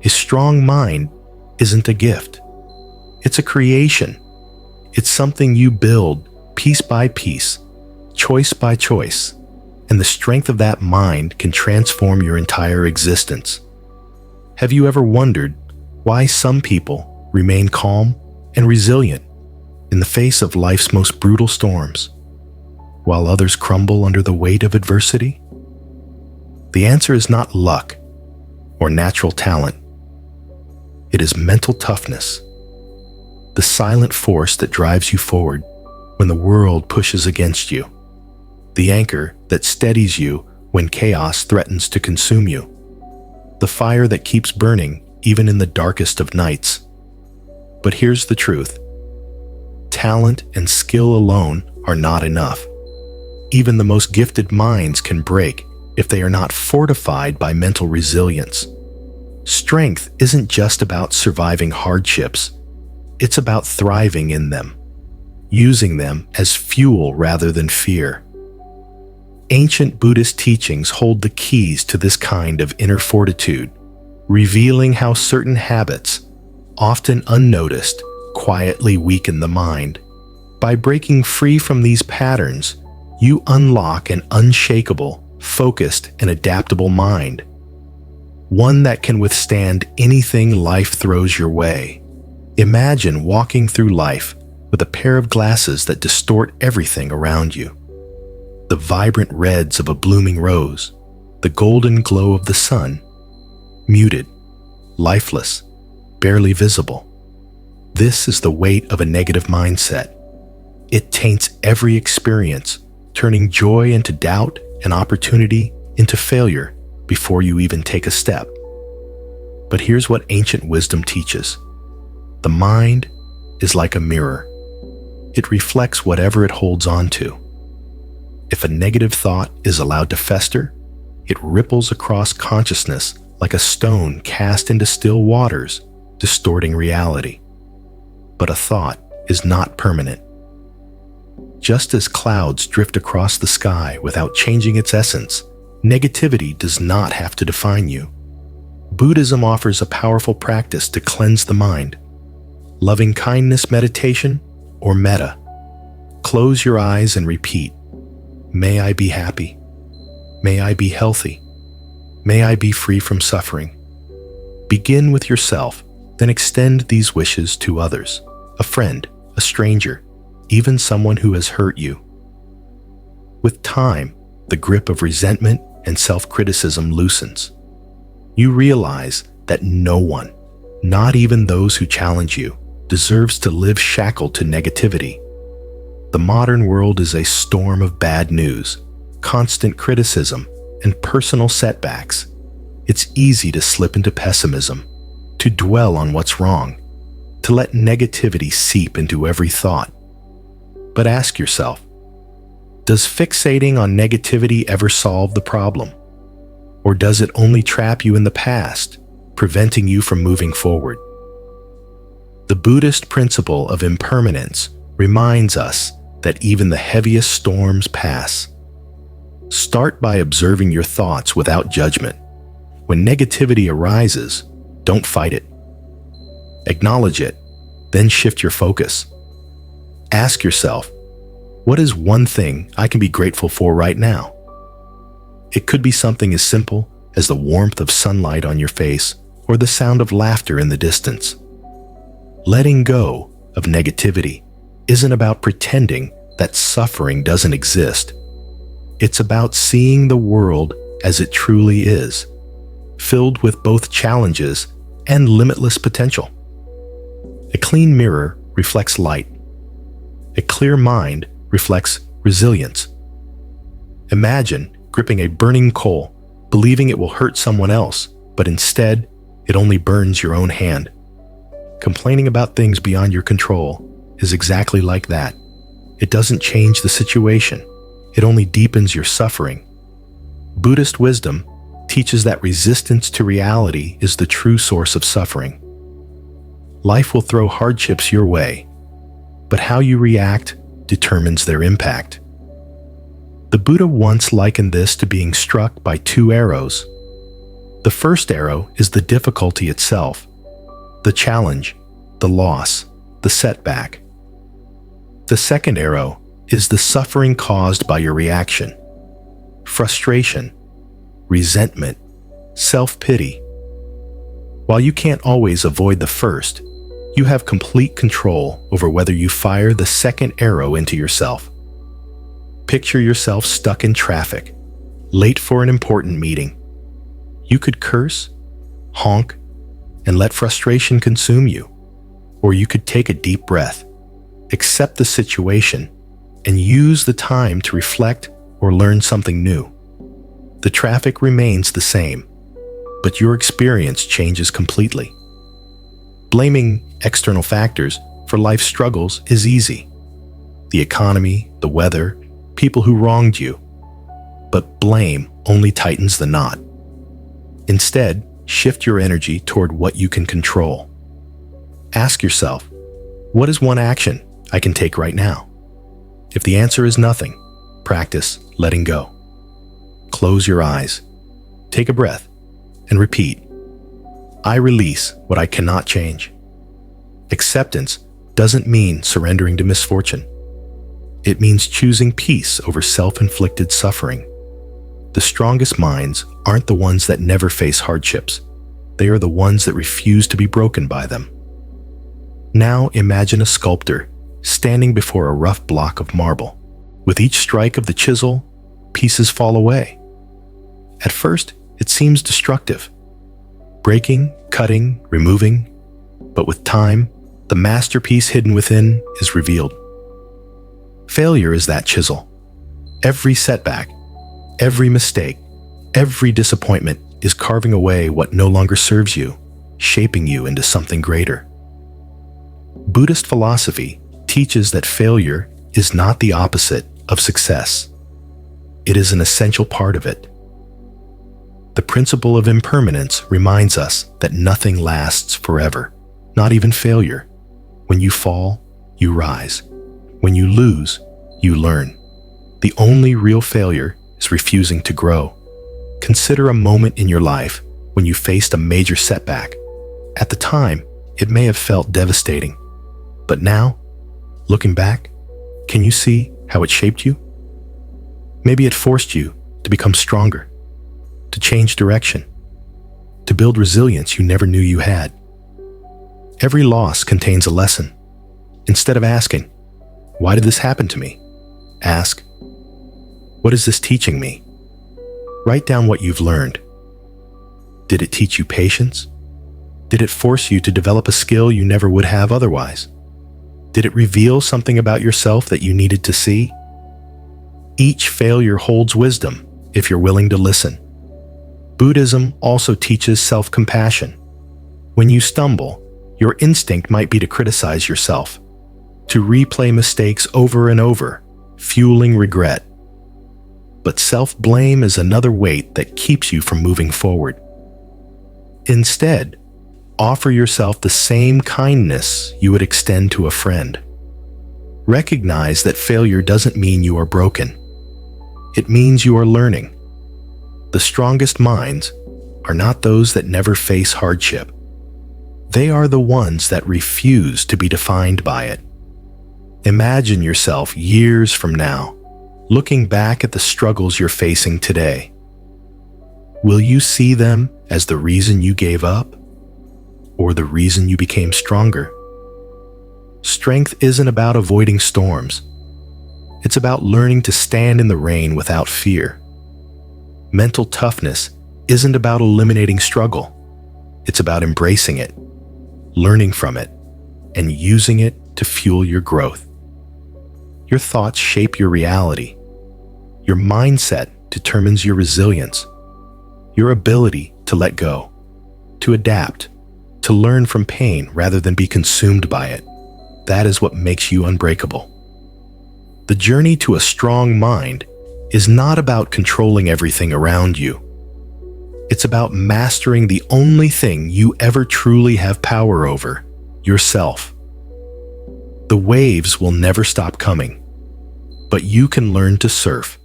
A strong mind isn't a gift. It's a creation. It's something you build piece by piece, choice by choice, and the strength of that mind can transform your entire existence. Have you ever wondered why some people remain calm and resilient in the face of life's most brutal storms, while others crumble under the weight of adversity? The answer is not luck or natural talent. It is mental toughness, the silent force that drives you forward when the world pushes against you, the anchor that steadies you when chaos threatens to consume you, the fire that keeps burning even in the darkest of nights. But here's the truth. Talent and skill alone are not enough. Even the most gifted minds can break if they are not fortified by mental resilience. Strength isn't just about surviving hardships. It's about thriving in them, using them as fuel rather than fear. Ancient Buddhist teachings hold the keys to this kind of inner fortitude, revealing how certain habits, often unnoticed, quietly weaken the mind. By breaking free from these patterns, you unlock an unshakable, focused, and adaptable mind. One that can withstand anything life throws your way. Imagine walking through life with a pair of glasses that distort everything around you. The vibrant reds of a blooming rose, the golden glow of the sun, muted, lifeless, barely visible. This is the weight of a negative mindset. It taints every experience, turning joy into doubt and opportunity into failure before you even take a step. But here's what ancient wisdom teaches. The mind is like a mirror. It reflects whatever it holds on to. If a negative thought is allowed to fester, it ripples across consciousness like a stone cast into still waters, distorting reality. But a thought is not permanent. Just as clouds drift across the sky without changing its essence, negativity does not have to define you. Buddhism offers a powerful practice to cleanse the mind. Loving kindness meditation, or metta. Close your eyes and repeat, "May I be happy. May I be healthy. May I be free from suffering." Begin with yourself, then extend these wishes to others, a friend, a stranger, even someone who has hurt you. With time, the grip of resentment and self-criticism loosens. You realize that no one, not even those who challenge you, deserves to live shackled to negativity. The modern world is a storm of bad news, constant criticism, and personal setbacks. It's easy to slip into pessimism, to dwell on what's wrong, to let negativity seep into every thought. But ask yourself, does fixating on negativity ever solve the problem? Or does it only trap you in the past, preventing you from moving forward? The Buddhist principle of impermanence reminds us that even the heaviest storms pass. Start by observing your thoughts without judgment. When negativity arises, don't fight it. Acknowledge it, then shift your focus. Ask yourself, what is one thing I can be grateful for right now? It could be something as simple as the warmth of sunlight on your face or the sound of laughter in the distance. Letting go of negativity isn't about pretending that suffering doesn't exist. It's about seeing the world as it truly is, filled with both challenges and limitless potential. A clean mirror reflects light. A clear mind reflects resilience. Imagine gripping a burning coal, believing it will hurt someone else, but instead, it only burns your own hand. Complaining about things beyond your control is exactly like that. It doesn't change the situation. It only deepens your suffering. Buddhist wisdom teaches that resistance to reality is the true source of suffering. Life will throw hardships your way, but how you react determines their impact. The Buddha once likened this to being struck by two arrows. The first arrow is the difficulty itself, the challenge, the loss, the setback. The second arrow is the suffering caused by your reaction, frustration, resentment, self-pity. While you can't always avoid the first, you have complete control over whether you fire the second arrow into yourself. Picture yourself stuck in traffic, late for an important meeting. You could curse, honk, and let frustration consume you. Or you could take a deep breath, accept the situation, and use the time to reflect or learn something new. The traffic remains the same, but your experience changes completely. Blaming external factors for life's struggles is easy. The economy, the weather, people who wronged you. But blame only tightens the knot. Instead, shift your energy toward what you can control. Ask yourself, what is one action I can take right now? If the answer is nothing, practice letting go. Close your eyes, take a breath, and repeat, I release what I cannot change. Acceptance doesn't mean surrendering to misfortune. It means choosing peace over self-inflicted suffering. The strongest minds aren't the ones that never face hardships. They are the ones that refuse to be broken by them. Now imagine a sculptor standing before a rough block of marble. With each strike of the chisel, pieces fall away. At first, it seems destructive, breaking, cutting, removing, but with time, the masterpiece hidden within is revealed. Failure is that chisel. Every setback, every mistake, every disappointment is carving away what no longer serves you, shaping you into something greater. Buddhist philosophy teaches that failure is not the opposite of success. It is an essential part of it. The principle of impermanence reminds us that nothing lasts forever, not even failure. When you fall, you rise. When you lose, you learn. The only real failure is refusing to grow. Consider a moment in your life when you faced a major setback. At the time, it may have felt devastating. But now, looking back, can you see how it shaped you? Maybe it forced you to become stronger, to change direction, to build resilience you never knew you had. Every loss contains a lesson. Instead of asking, why did this happen to me? Ask, what is this teaching me? Write down what you've learned. Did it teach you patience? Did it force you to develop a skill you never would have otherwise? Did it reveal something about yourself that you needed to see? Each failure holds wisdom if you're willing to listen. Buddhism also teaches self-compassion. When you stumble, your instinct might be to criticize yourself, to replay mistakes over and over, fueling regret. But self-blame is another weight that keeps you from moving forward. Instead, offer yourself the same kindness you would extend to a friend. Recognize that failure doesn't mean you are broken. It means you are learning. The strongest minds are not those that never face hardship. They are the ones that refuse to be defined by it. Imagine yourself years from now, looking back at the struggles you're facing today. Will you see them as the reason you gave up, or the reason you became stronger? Strength isn't about avoiding storms. It's about learning to stand in the rain without fear. Mental toughness isn't about eliminating struggle. It's about embracing it, learning from it, and using it to fuel your growth. Your thoughts shape your reality. Your mindset determines your resilience, your ability to let go, to adapt, to learn from pain rather than be consumed by it. That is what makes you unbreakable. The journey to a strong mind is not about controlling everything around you. It's about mastering the only thing you ever truly have power over, yourself. The waves will never stop coming, but you can learn to surf